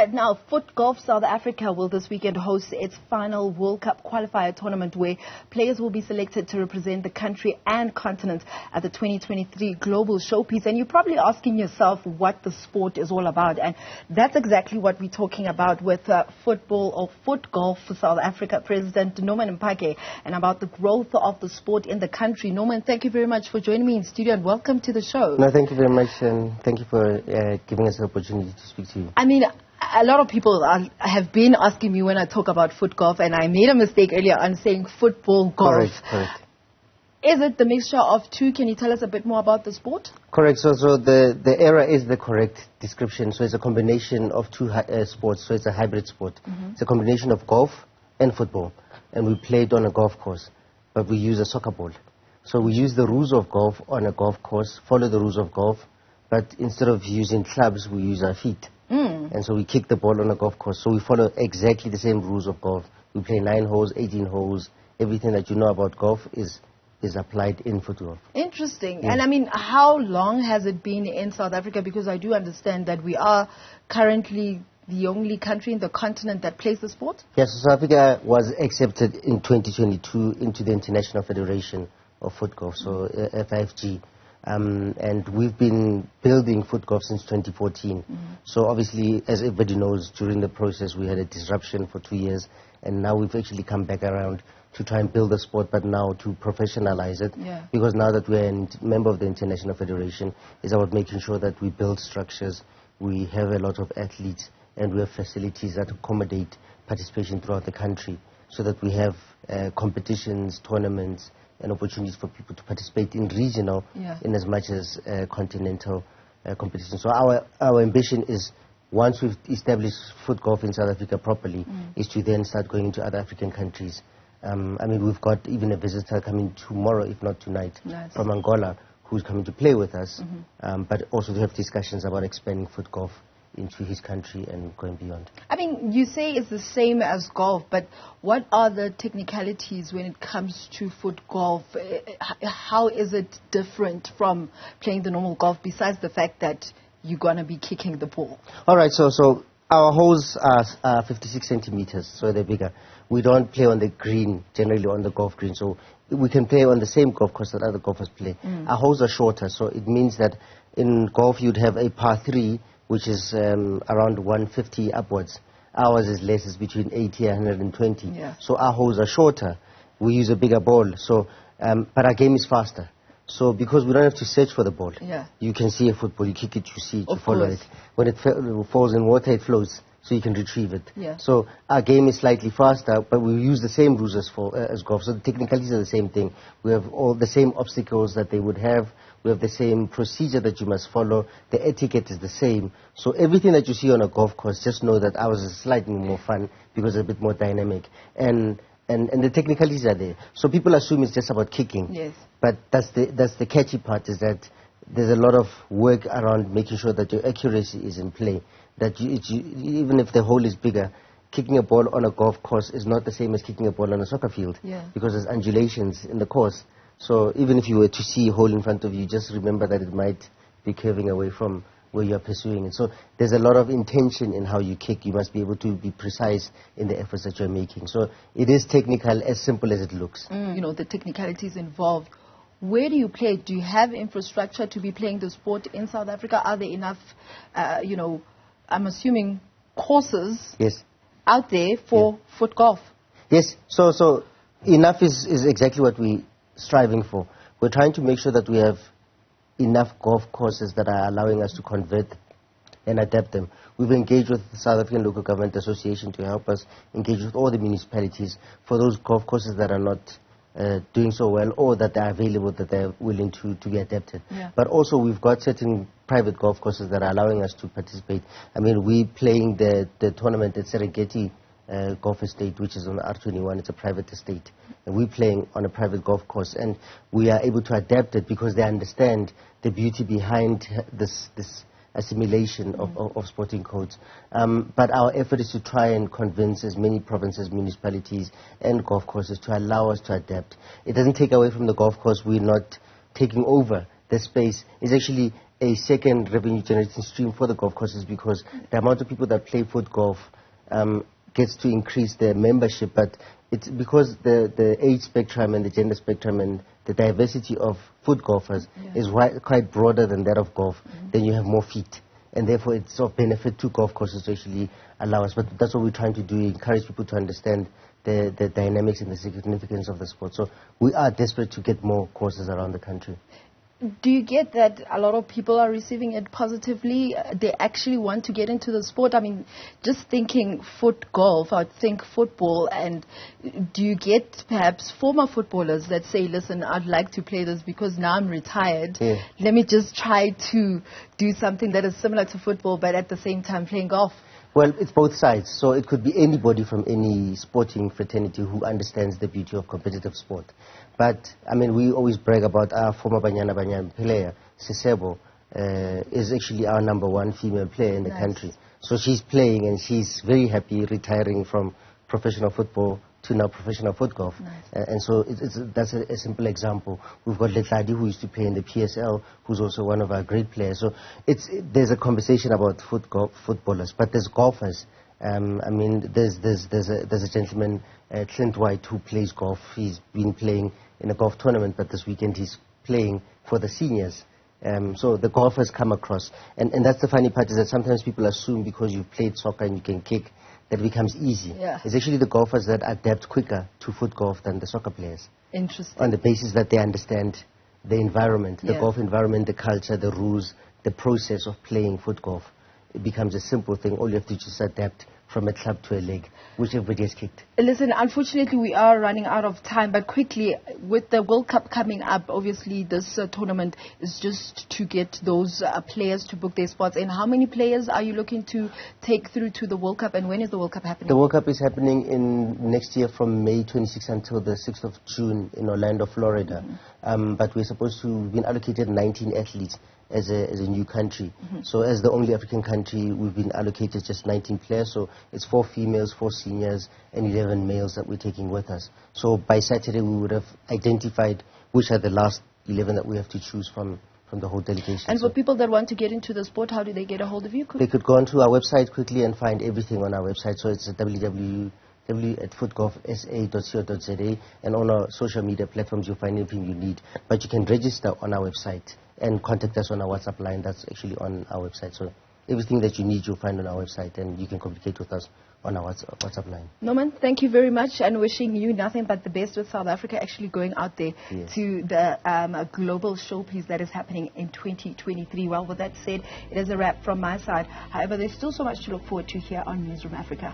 right, now FootGolf South Africa will this weekend host its final World Cup Qualifier tournament where players will be selected to represent the country and continent at the 2023 Global Showpiece. And you're probably asking yourself what the sport is all about. And that's exactly what we're talking about with FootGolf South Africa President Norman Mphake, and about the growth of the sport in the country. Norman, thank you very much for joining me in studio and welcome to the show. No, thank you very much, and thank you for giving us the opportunity to speak to you. I mean, a lot of people have been asking me when I talk about foot golf, and I made a mistake earlier on saying football golf. Correct. Is it the mixture of two? Can you tell us a bit more about the sport? Correct. So the era is the correct description. So it's a combination of two sports. So it's a hybrid sport. It's a combination of golf and football. And we play it on a golf course, but we use a soccer ball. So we use the rules of golf on a golf course, follow the rules of golf, but instead of using clubs, we use our feet. And so we kick the ball on a golf course. So we follow exactly the same rules of golf. We play 9 holes, 18 holes. Everything that you know about golf is applied in football. Interesting. Yeah. And I mean, how long has it been in South Africa? Because I do understand that we are currently the only country in the continent that plays the sport. Yes, so South Africa was accepted in 2022 into the International Federation of Foot Golf, so FIFG. And we've been building foot golf since 2014. So obviously, as everybody knows, during the process we had a disruption for 2 years, and now we've actually come back around to try and build the sport, but now to professionalize it. Yeah. Because now that we're a member of the International Federation, it's about making sure that we build structures, we have a lot of athletes, and we have facilities that accommodate participation throughout the country, so that we have competitions, tournaments, and opportunities for people to participate in regional, in as much as continental competition. So our ambition is, once we've established foot golf in South Africa properly, is to then start going into other African countries. I mean, we've got even a visitor coming tomorrow, if not tonight, from Angola, who's coming to play with us, but also to have discussions about expanding foot golf into his country and going beyond. I mean, you say it's the same as golf, but what are the technicalities when it comes to foot golf? How is it different from playing the normal golf, besides the fact that you're going to be kicking the ball? All right, so our holes are 56 centimeters, so they're bigger. We don't play on the green, generally on the golf green, so we can play on the same golf course that other golfers play. Our holes are shorter, so it means that in golf you'd have a par 3, which is around 150 upwards. Ours is less, it's between 80 and 120. Yeah. So our holes are shorter. We use a bigger ball. So, but our game is faster. So because we don't have to search for the ball. Yeah. You can see a football, you kick it, you see it, you follow it. When it falls in water, it floats, so you can retrieve it. Yeah. So our game is slightly faster, but we use the same rules as golf. So the technicalities are the same thing. We have all the same obstacles that they would have. We have the same procedure that you must follow. The etiquette is the same. So everything that you see on a golf course, just know that ours is slightly more fun because it's a bit more dynamic. And the technicalities are there. So people assume it's just about kicking. Yes. But that's the catchy part, is that there's a lot of work around making sure that your accuracy is in play. That even if the hole is bigger, kicking a ball on a golf course is not the same as kicking a ball on a soccer field. Yeah. Because there's undulations in the course. So even if you were to see a hole in front of you, just remember that it might be curving away from where you're pursuing it. So there's a lot of intention in how you kick. You must be able to be precise in the efforts that you're making. So it is technical, as simple as it looks. You know, the technicalities involved. Where do you play? Do you have infrastructure to be playing the sport in South Africa? Are there enough, I'm assuming, courses out there for foot golf? Yes, so enough is exactly what we striving for. We're trying to make sure that we have enough golf courses that are allowing us to convert and adapt them. We've engaged with the South African Local Government Association to help us engage with all the municipalities for those golf courses that are not doing so well, or that are available, that they're willing to be adapted. Yeah. But also we've got certain private golf courses that are allowing us to participate. I mean, we're playing the tournament at Serengeti Golf Estate, which is on R21. It's a private estate, and we're playing on a private golf course, and we are able to adapt it because they understand the beauty behind this assimilation of sporting codes. But our effort is to try and convince as many provinces, municipalities, and golf courses to allow us to adapt. It doesn't take away from the golf course. We're not taking over the space. It's actually a second revenue generating stream for the golf courses, because the amount of people that play foot golf gets to increase their membership, but it's because the age spectrum and the gender spectrum and the diversity of foot golfers is quite broader than that of golf. Then you have more feet, and therefore it's of benefit to golf courses to actually allow us. But that's what we're trying to do, encourage people to understand the dynamics and the significance of the sport. So we are desperate to get more courses around the country. Do you get that a lot of people are receiving it positively? They actually want to get into the sport? I mean, just thinking foot golf, I would think football. And do you get perhaps former footballers that say, listen, I'd like to play this because now I'm retired. Yeah. Let me just try to do something that is similar to football, but at the same time playing golf. Well, it's both sides. So it could be anybody from any sporting fraternity who understands the beauty of competitive sport. But, I mean, we always brag about our former Banyana player, Sisebo, is actually our #1 female player in the country. So she's playing and she's very happy retiring from professional football to now professional foot golf. And so that's a simple example. We've got Letladi, who used to play in the PSL, who's also one of our great players. So there's a conversation about footballers, but there's golfers. I mean, there's a gentleman, Clint White, who plays golf. He's been playing in a golf tournament, but this weekend he's playing for the seniors. So the golfers come across. And that's the funny part, is that sometimes people assume because you've played soccer and you can kick, that it becomes easy. Yeah. It's actually the golfers that adapt quicker to foot golf than the soccer players. Interesting. On the basis that they understand the environment, the golf environment, the culture, the rules, the process of playing foot golf. It becomes a simple thing. All you have to just adapt from a club to a leg, which everybody has kicked. Listen, unfortunately, we are running out of time, but quickly, with the World Cup coming up, obviously this tournament is just to get those players to book their spots. And how many players are you looking to take through to the World Cup, and when is the World Cup happening? The World Cup is happening in next year from May 26th until the 6th of June in Orlando, Florida. But we've been allocated 19 athletes as a new country. So as the only African country, we've been allocated just 19 players. So it's 4 females, 4 seniors, and 11 males that we're taking with us. So by Saturday, we would have identified which are the last 11 that we have to choose from the whole delegation. And for people that want to get into the sport, how do they get a hold of you? They could go onto our website quickly and find everything on our website. So it's www.footgolfsa.co.za, and on our social media platforms you'll find everything you need. But you can register on our website and contact us on our WhatsApp line. That's actually on our website. So everything that you need you'll find on our website, and you can communicate with us on our WhatsApp line. Norman, thank you very much, and wishing you nothing but the best with South Africa actually going out there to the global showpiece that is happening in 2023. Well, with that said, it is a wrap from my side. However, there's still so much to look forward to here on Newzroom Afrika.